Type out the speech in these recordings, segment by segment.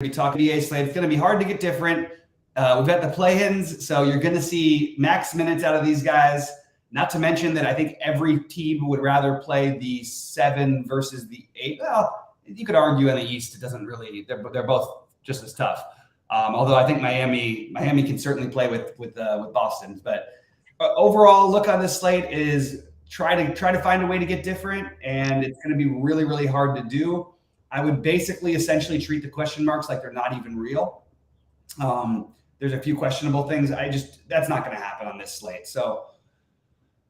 be talking EA slate. It's going to be hard to get different. We've got the play-ins, so you're going to see max minutes out of these guys. Not to mention that I think every team would rather play the 7 versus the 8. Well, you could argue in the East, it doesn't really. They're both just as tough. Although I think Miami can certainly play with Boston. But overall, look on this slate is try to find a way to get different, and it's going to be really, really hard to do. I would basically essentially treat the question marks like they're not even real. There's a few questionable things. That's not going to happen on this slate. So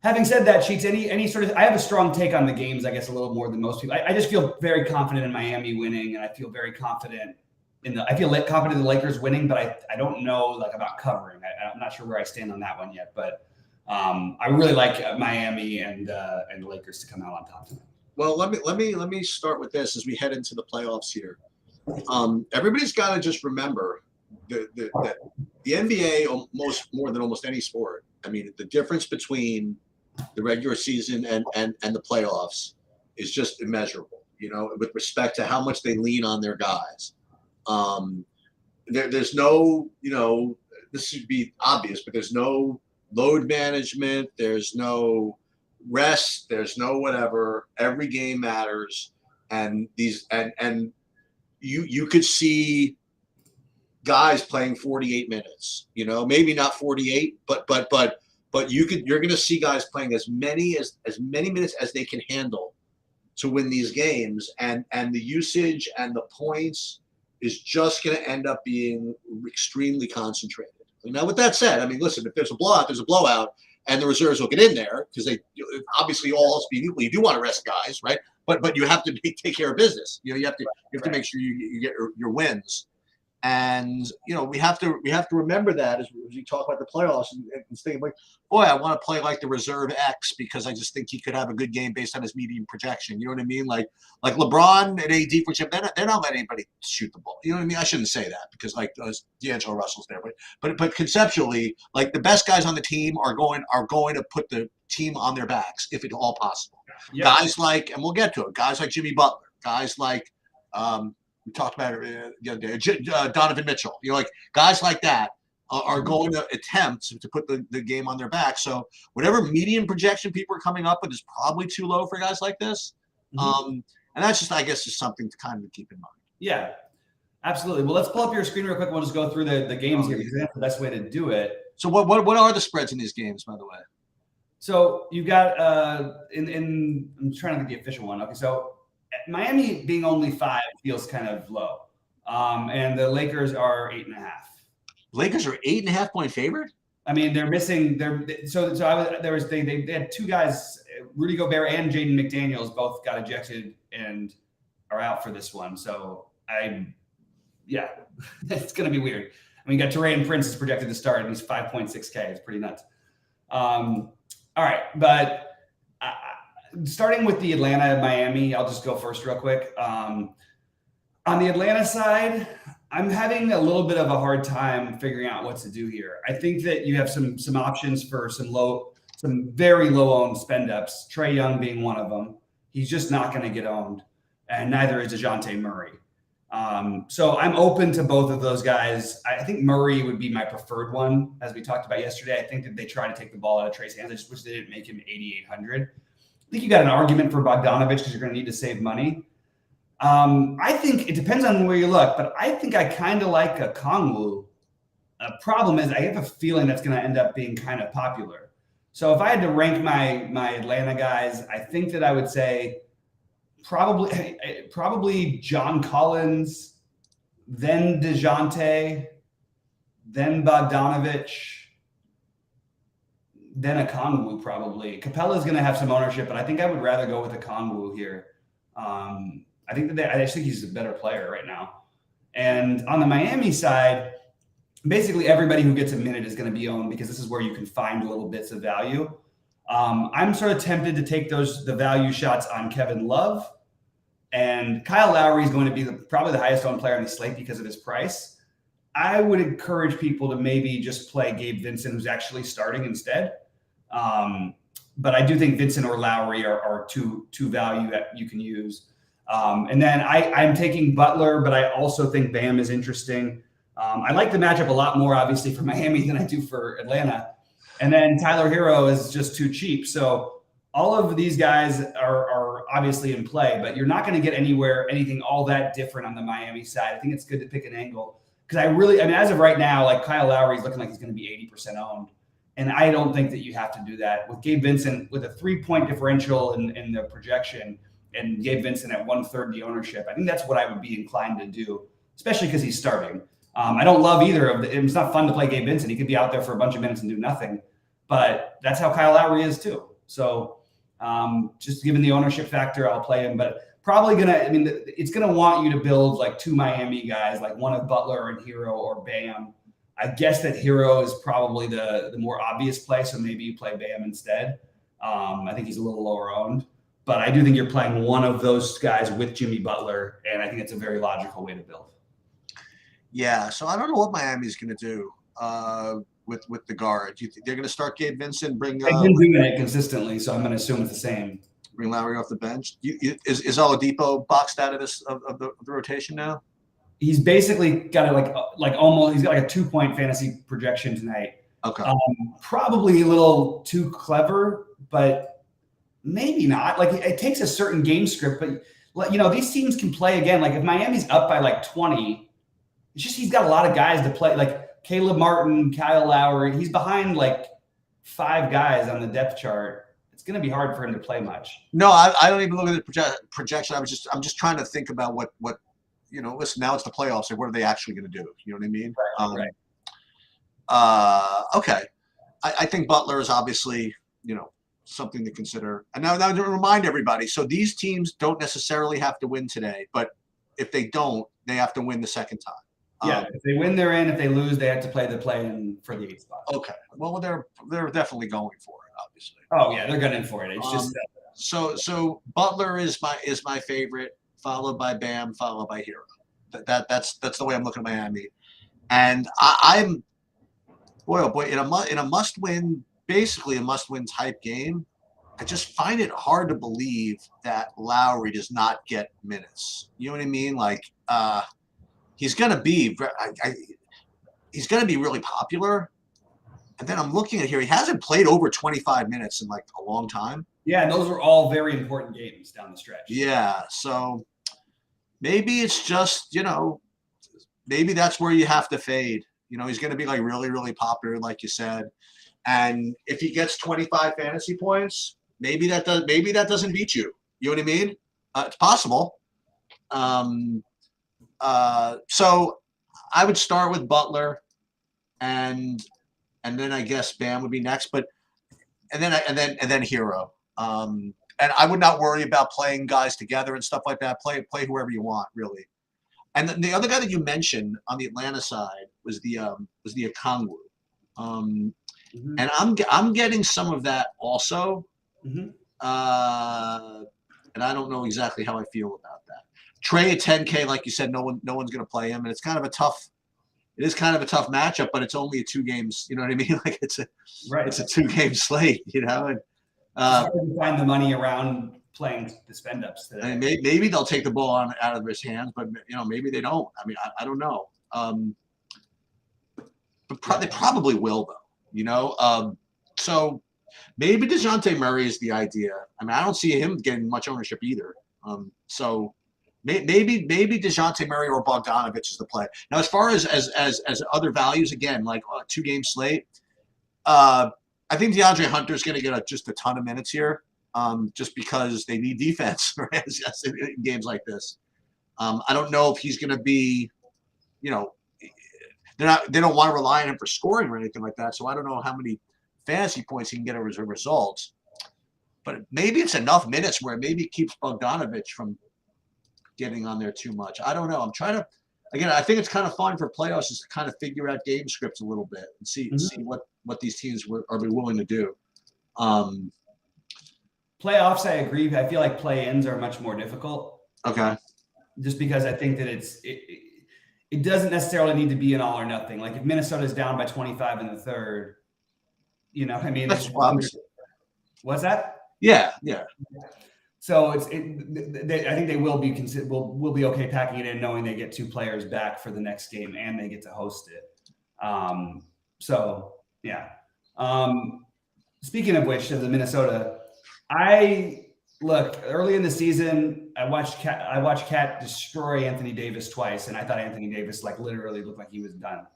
having said that, Sheets, any sort of, I have a strong take on the games, I guess a little more than most people. I just feel very confident in Miami winning, and I feel very confident confident in the Lakers winning, but I don't know about covering. I'm not sure where I stand on that one yet, but I really like Miami and the Lakers to come out on top tonight. Well, let me start with this as we head into the playoffs here. Everybody's got to just remember the NBA more than almost any sport. I mean, the difference between the regular season and the playoffs is just immeasurable. With respect to how much they lean on their guys. There's no, this should be obvious, but there's no load management. There's no rest. There's no whatever. Every game matters, and you could see guys playing 48 minutes. Maybe not 48, but you're going to see guys playing as many minutes as they can handle to win these games, and the usage and the points is just going to end up being extremely concentrated. Now, with that said, I mean, listen, if there's a blowout, there's a blowout, and the reserves will get in there because they obviously all else being equal, you do want to rest guys, right? But you have to take care of business. You have to make sure you get your wins. And we have to remember that as we talk about the playoffs and think like, boy, I want to play like the reserve X because I just think he could have a good game based on his medium projection. You know what I mean? Like LeBron and AD, for example, they're not letting anybody shoot the ball. You know what I mean? I shouldn't say that because D'Angelo Russell's there, but conceptually, like the best guys on the team are going to put the team on their backs if at all possible. Yeah. Guys like, and we'll get to it. Guys like Jimmy Butler. Guys like. We talked about it the other day. Donovan Mitchell, like guys like that are going to attempt to put the game on their back. So whatever median projection people are coming up with is probably too low for guys like this. And that's just, I guess, just something to kind of keep in mind. Yeah, absolutely. Well, let's pull up your screen real quick. We'll just go through the games here because that's the best way to do it. So what are the spreads in these games, by the way? So you've got I'm trying to get the official one. Okay, so Miami being only 5 feels kind of low, and the Lakers are 8.5. Lakers are 8.5 point favorite. I mean, they're missing. They had 2 guys, Rudy Gobert and Jaden McDaniels, both got ejected and are out for this one. So it's going to be weird. I mean, you got Taurean Prince is projected to start, and he's 5.6K. It's pretty nuts. All right, but. Starting with the Atlanta-Miami, I'll just go first real quick. On the Atlanta side, I'm having a little bit of a hard time figuring out what to do here. I think that you have some options for some very low-owned spend-ups, Trae Young being one of them. He's just not going to get owned, and neither is DeJounte Murray. So I'm open to both of those guys. I think Murray would be my preferred one, as we talked about yesterday. I think that they try to take the ball out of Trae's hands. I just wish they didn't make him 8,800. I think you got an argument for Bogdanovich because you're going to need to save money. I think it depends on where you look, but I think I kind of like a Kongwu. The problem is I have a feeling that's going to end up being kind of popular. So if I had to rank my Atlanta guys, I think that I would say probably John Collins, then DeJounte, then Bogdanovich, then a Kongwu probably. Capella's going to have some ownership, but I think I would rather go with a Kongwu here. I just think he's a better player right now. And on the Miami side, basically everybody who gets a minute is going to be owned because this is where you can find little bits of value. I'm sort of tempted to take the value shots on Kevin Love, and Kyle Lowry is going to be probably the highest owned player on the slate because of his price. I would encourage people to maybe just play Gabe Vincent, who's actually starting instead. But I do think Vincent or Lowry are two value that you can use. And then I'm taking Butler, but I also think Bam is interesting. I like the matchup a lot more, obviously, for Miami than I do for Atlanta. And then Tyler Hero is just too cheap. So all of these guys are obviously in play, but you're not going to get anything all that different on the Miami side. I think it's good to pick an angle because I mean, as of right now, like Kyle Lowry is looking like he's going to be 80% owned. And I don't think that you have to do that with Gabe Vincent with a 3-point differential in the projection and Gabe Vincent at 1/3 the ownership. I think that's what I would be inclined to do, especially because he's starting. I don't love either of them. It's not fun to play Gabe Vincent. He could be out there for a bunch of minutes and do nothing, but that's how Kyle Lowry is too. So just given the ownership factor, I'll play him, but probably it's going to want you to build like 2 Miami guys, like one of Butler and Hero or Bam. I guess that Hero is probably the more obvious play. So maybe you play Bam instead. I think he's a little lower owned, but I do think you're playing one of those guys with Jimmy Butler. And I think it's a very logical way to build. Yeah, so I don't know what Miami's going to do with the guard. Do you think they're going to start Gabe Vincent? They've been doing it consistently, so I'm going to assume it's the same. Bring Lowry off the bench. Is Oladipo boxed out of the rotation now? He's basically got he's got like a 2-point fantasy projection tonight. Okay. Probably a little too clever, but maybe not. Like it takes a certain game script, but these teams can play again. Like if Miami's up by like 20. It's just he's got a lot of guys to play, like Caleb Martin, Kyle Lowry. He's behind like 5 guys on the depth chart. It's going to be hard for him to play much. No, I don't even look at the projection. I'm just trying to think about what listen, now it's the playoffs. Like, what are they actually going to do? You know what I mean? Right. Okay. I think Butler is obviously, something to consider. And now to remind everybody, so these teams don't necessarily have to win today, but if they don't, they have to win the second time. Yeah, if they win, they're in. If they lose, they have to play the play-in for the 8th spot. Okay. Well, they're definitely going for it, obviously. Oh yeah, they're gunning for it. It's just so Butler is my favorite, followed by Bam, followed by Hero. That's the way I'm looking at Miami, and I'm boy oh boy in a must-win, basically a must-win type game. I just find it hard to believe that Lowry does not get minutes. You know what I mean? Like. He's going to be really popular. And then I'm looking at here. He hasn't played over 25 minutes in like a long time. Yeah, and those are all very important games down the stretch. Yeah, so maybe it's just, maybe that's where you have to fade. He's going to be like really, really popular, like you said. And if he gets 25 fantasy points, maybe that doesn't beat you. You know what I mean? It's possible. So I would start with Butler and then I guess Bam would be next, and then Hero. And I would not worry about playing guys together and stuff like that. Play whoever you want, really. And the other guy that you mentioned on the Atlanta side was the Okongwu. And I'm getting some of that also. Mm-hmm. And I don't know exactly how I feel about that. Trey at 10K, like you said, no one's going to play him, and it's kind of a tough matchup, but it's only 2 games. You know what I mean? Like it's a 2-game slate. And it's hard to find the money around playing the spend ups today. I mean, maybe they'll take the ball out of his hands, but maybe they don't. I mean, I don't know. But they probably will though. So maybe DeJounte Murray is the idea. I mean, I don't see him getting much ownership either. So. Maybe DeJounte Murray or Bogdanovich is the play. Now, as far as other values, again, like a 2-game slate, I think DeAndre Hunter is going to get just a ton of minutes here, just because they need defense in games like this. I don't know if he's going to be, they don't want to rely on him for scoring or anything like that. So I don't know how many fantasy points he can get as a result. But maybe it's enough minutes where maybe it keeps Bogdanovich from getting on there too much. I don't know. I'm trying to, again, I think it's kind of fun for playoffs is to kind of figure out game scripts a little bit and see what these teams are willing to do. Playoffs, I agree. I feel like play-ins are much more difficult. Okay. Just because I think that it doesn't necessarily need to be an all or nothing. Like if Minnesota's down by 25 in the third, I mean, what's that? Yeah. So I think they will be will be okay packing it in, knowing they get 2 players back for the next game and they get to host it. So yeah. Speaking of which, of the Minnesota, look, early in the season, I watched Cat destroy Anthony Davis twice, and I thought Anthony Davis like literally looked like he was done.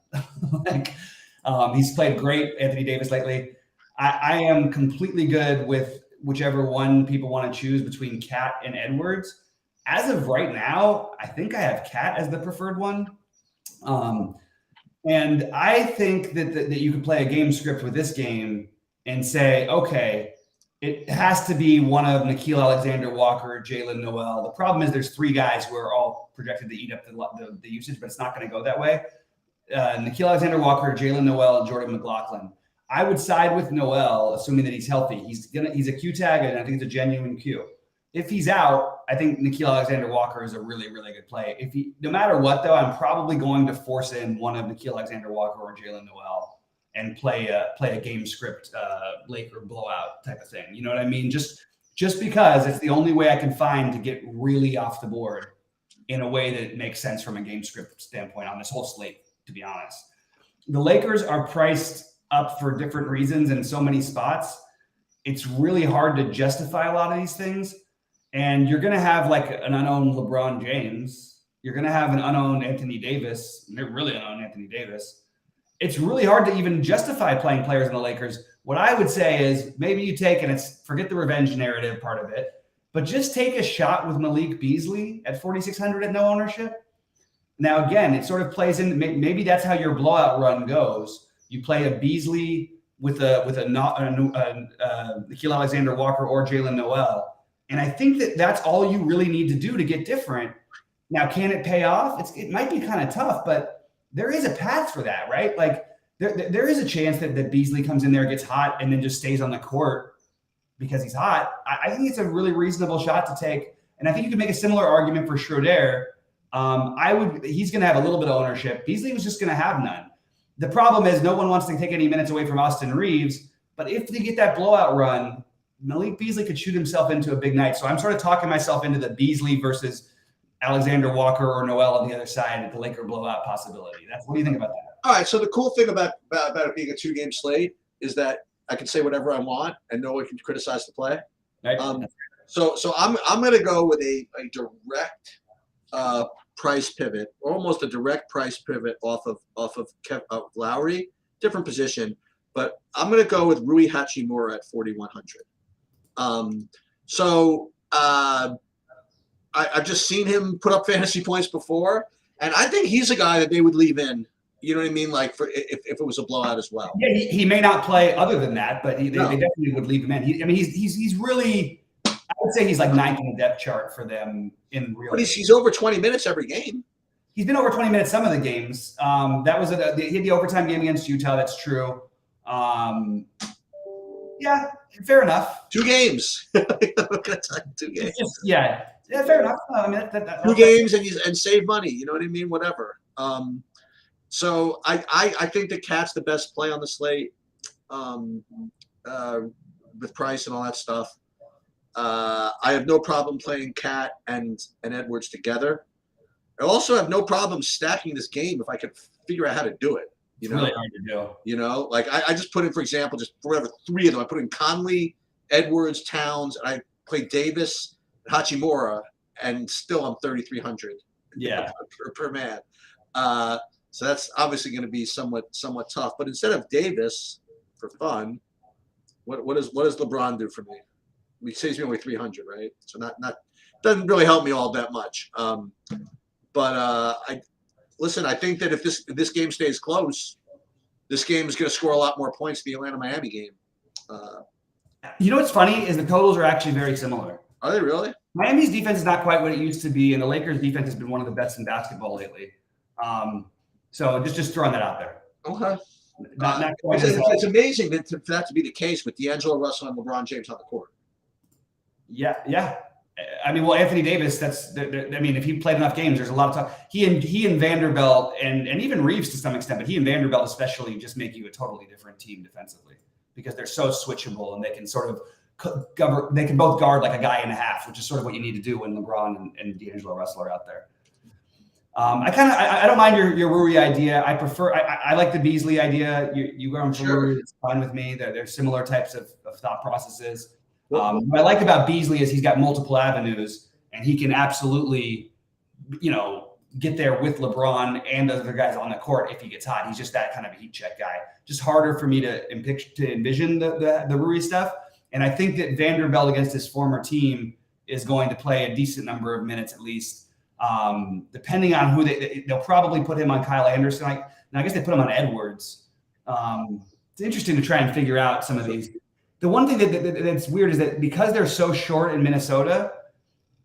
He's played great, Anthony Davis, lately. I am completely good with whichever one people want to choose between Cat and Edwards. As of right now, I think I have Cat as the preferred one. And I think that you could play a game script with this game and say, okay, it has to be one of Nickeil Alexander-Walker, Jalen Noel. The problem is there's 3 guys who are all projected to eat up the usage, but it's not going to go that way. Nickeil Alexander-Walker, Jalen Noel, and Jordan McLaughlin. I would side with Noel, assuming that he's healthy. He's a Q tag, and I think it's a genuine Q. If he's out, I think Nickeil Alexander-Walker is a really, really good play. No matter what, though, I'm probably going to force in one of Nickeil Alexander-Walker or Jalen Noel and play a game script Laker blowout type of thing. You know what I mean? Just because it's the only way I can find to get really off the board in a way that makes sense from a game script standpoint on this whole slate, to be honest. The Lakers are priced up for different reasons in so many spots. It's really hard to justify a lot of these things. And you're going to have like an unowned LeBron James. You're going to have an unowned Anthony Davis. They're really unowned Anthony Davis. It's really hard to even justify playing players in the Lakers. What I would say is maybe you take, and forget the revenge narrative part of it, but just take a shot with Malik Beasley at 4,600 at no ownership. Now, again, it sort of plays in, maybe that's how your blowout run goes. You play a Beasley with a Nickeil Alexander-Walker or Jalen Noel. And I think that's all you really need to do to get different. Now, can it pay off? It might be kind of tough, but there is a path for that, right? Like there is a chance that Beasley comes in there, gets hot, and then just stays on the court because he's hot. I think it's a really reasonable shot to take. And I think you could make a similar argument for Schroeder. He's going to have a little bit of ownership. Beasley was just going to have none. The problem is no one wants to take any minutes away from Austin Reeves. But if they get that blowout run, Malik Beasley could shoot himself into a big night. So I'm sort of talking myself into the Beasley versus Alexander Walker or Noel on the other side at the Laker blowout possibility. What do you think about that? All right. So the cool thing about it being a 2-game slate is that I can say whatever I want and no one can criticize the play. Right. So I'm going to go with a direct price pivot, or almost a direct price pivot off of Lowry, different position, but I'm going to go with Rui Hachimura at 4,100. I've just seen him put up fantasy points before, and I think he's a guy that they would leave in. You know what I mean? Like if it was a blowout as well. Yeah, he may not play other than that, but they definitely would leave him in. He's really. I would say he's like 9th in the depth chart for them in real. But he's over 20 minutes every game. He's been over 20 minutes some of the games. That was he had the overtime game against Utah. That's true. Yeah, fair enough. 2 games. I'm gonna tell you 2 games. Yeah, fair enough. I mean, 2 games and save money. You know what I mean? Whatever. So I think the Cat's the best play on the slate with price and all that stuff. I have no problem playing Cat and Edwards together. I also have no problem stacking this game if I can figure out how to do it. You know, really hard to do. You know, like I just put in, for example, just whatever 3 of them. I put in Conley, Edwards, Towns, and I played Davis, Hachimura, and still I'm 3,300. Yeah, per man. So that's obviously going to be somewhat tough. But instead of Davis, for fun, what does LeBron do for me? He saves me only 300, right? So not doesn't really help me all that much. I think that if this game stays close, this game is going to score a lot more points than the Atlanta-Miami game. You know what's funny is the totals are actually very similar. Are they really? Miami's defense is not quite what it used to be, and the Lakers' defense has been one of the best in basketball lately. So just throwing that out there. Okay. Not quite it's amazing for that to be the case with D'Angelo Russell and LeBron James on the court. Yeah. I mean, well, Anthony Davis, if he played enough games, there's a lot of talk. He and Vanderbilt and even Reeves to some extent, but he and Vanderbilt especially just make you a totally different team defensively because they're so switchable and they can sort of they can both guard like a guy and a half, which is sort of what you need to do when LeBron and D'Angelo Russell are out there. I don't mind your Rui idea. I like the Beasley idea. You go on for Rui, it's fine with me. They're similar types of thought processes. What I like about Beasley is he's got multiple avenues, and he can absolutely, get there with LeBron and the other guys on the court if he gets hot. He's just that kind of a heat check guy. Just harder for me to envision the Rui stuff. And I think that Vanderbilt against his former team is going to play a decent number of minutes at least. Depending on who they'll probably put him on Kyle Anderson. I guess they put him on Edwards. It's interesting to try and figure out some of these. The one thing that's weird is that because they're so short in Minnesota,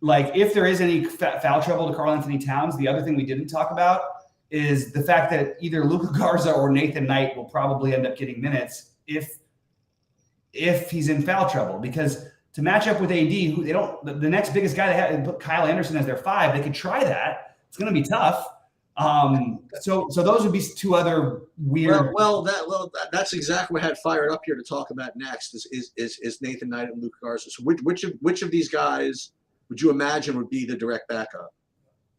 like if there is any foul trouble to Karl Anthony Towns, the other thing we didn't talk about is the fact that either Luka Garza or Nathan Knight will probably end up getting minutes if he's in foul trouble, because to match up with AD, who they don't, the next biggest guy they have, and put Kyle Anderson as their 5. They could try that. It's going to be tough. So those would be two other weird. That's exactly what I had fired up here to talk about next. Is Nathan Knight and Luka Garza. So which of these guys would you imagine would be the direct backup?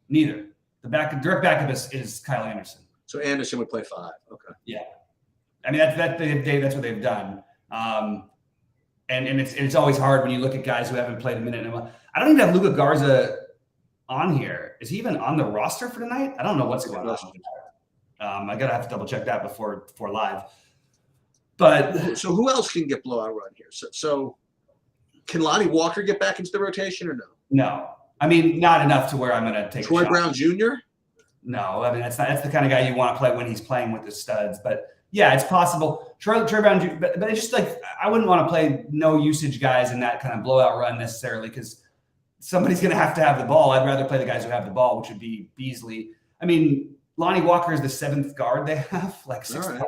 Neither. The direct backup is Kyle Anderson. So Anderson would play 5. Okay. Yeah, I mean that's what they've done. And it's always hard when you look at guys who haven't played a minute in a while. I don't even have Luka Garza on here. Is he even on the roster for tonight? I don't know what's going on. I gotta have to double check that before live. But so who else can get blowout run here? So can Lonnie Walker get back into the rotation or no? No, I mean not enough to where I'm gonna take Troy Brown Jr. No, I mean that's the kind of guy you want to play when he's playing with the studs, but. Yeah, it's possible. Troy Brown, but it's just like I wouldn't want to play no usage guys in that kind of blowout run necessarily, because somebody's going to have the ball. I'd rather play the guys who have the ball, which would be Beasley. I mean, Lonnie Walker is the 7th guard they have, like 6th. Right.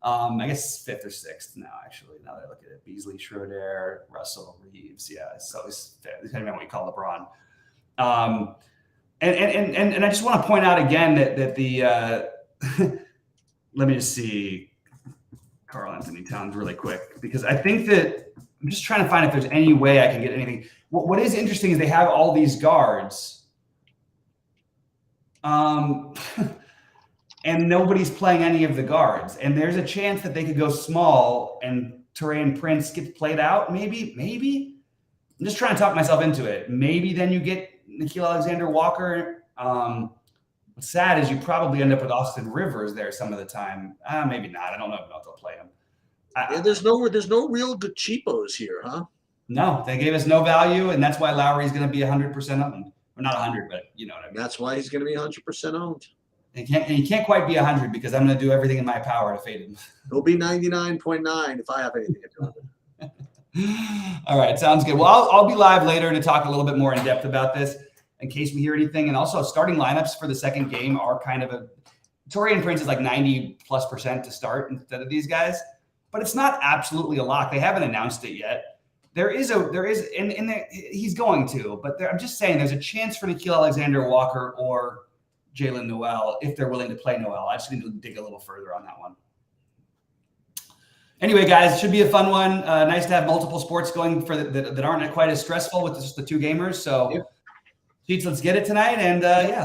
I guess 5th or 6th now, actually. Now that I look at it, Beasley, Schroeder, Russell, Reeves. Yeah, so it's depending on what you call LeBron. And I just want to point out again that the. Let me just see Karl Anthony Towns really quick, because I think that I'm just trying to find if there's any way I can get anything. What is interesting is they have all these guards, and nobody's playing any of the guards. And there's a chance that they could go small and Taurean Prince gets played out. Maybe. I'm just trying to talk myself into it. Maybe then you get Nickeil Alexander-Walker. What's sad is you probably end up with Austin Rivers there some of the time. Maybe not. I don't know if they'll play him. There's no real good cheapos here, huh? No, they gave us no value, and that's why Lowry's going to be 100% owned. Or not 100, but you know what I mean. That's why he's going to be 100% owned. And he can't quite be 100 because I'm going to do everything in my power to fade him. He'll be 99.9 if I have anything to do with it. All right, sounds good. Well, I'll be live later to talk a little bit more in depth about this, in case we hear anything. And also starting lineups for the second game are kind of Taurean Prince is like 90+% to start instead of these guys, but it's not absolutely a lock. They haven't announced it yet. He's going to, but I'm just saying there's a chance for Nickeil Alexander-Walker or Jalen Noel if they're willing to play Noel. I just need to dig a little further on that one. Anyway, guys, it should be a fun one. Nice to have multiple sports going for that aren't quite as stressful with just the 2 gamers. So, Sheets, let's get it tonight. And yeah,